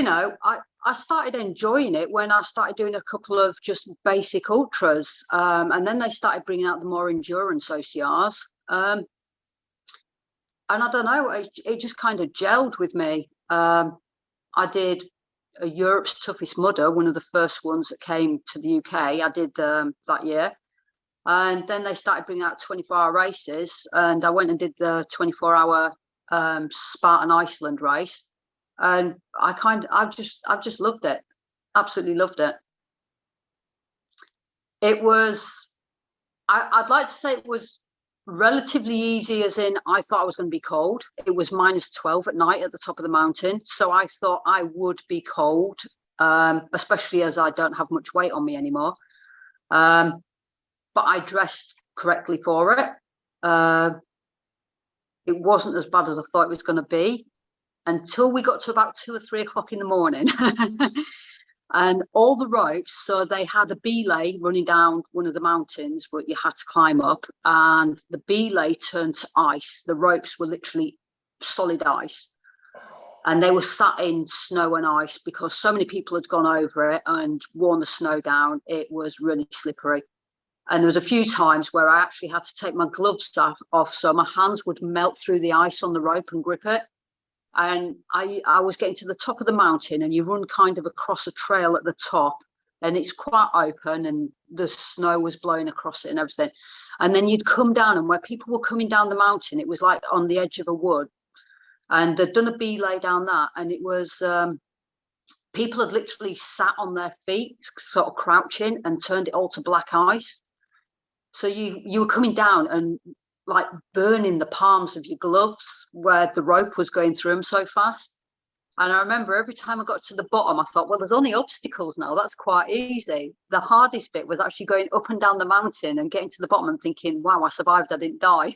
you know, I started enjoying it when I started doing a couple of just basic ultras, and then they started bringing out the more endurance OCRs, and I don't know, it just kind of gelled with me. I did Europe's Toughest Mudder, one of the first ones that came to the UK. I did that year, and then they started bringing out 24-hour races, and I went and did the 24-hour Spartan Iceland race, and I've just loved it, absolutely loved it. It was, I'd like to say it was relatively easy, as in I thought I was going to be cold. It was -12 at night at the top of the mountain, so I thought I would be cold, especially as I don't have much weight on me anymore. But I dressed correctly for it. It wasn't as bad as I thought it was going to be until we got to about 2 or 3 o'clock in the morning. And all the ropes, so they had a belay running down one of the mountains where you had to climb up, and the belay turned to ice. The ropes were literally solid ice, and they were sat in snow and ice because so many people had gone over it and worn the snow down. It was really slippery. And there was a few times where I actually had to take my gloves off so my hands would melt through the ice on the rope and grip it. And I was getting to the top of the mountain, and you run kind of across a trail at the top, and it's quite open, and the snow was blowing across it and everything. And then you'd come down, and where people were coming down the mountain, it was like on the edge of a wood, and they'd done a belay down that, and it was people had literally sat on their feet, sort of crouching, and turned it all to black ice. So you were coming down and like burning the palms of your gloves where the rope was going through them so fast. And I remember every time I got to the bottom, I thought, well, there's only obstacles now. That's quite easy. The hardest bit was actually going up and down the mountain and getting to the bottom and thinking, wow, I survived. I didn't die.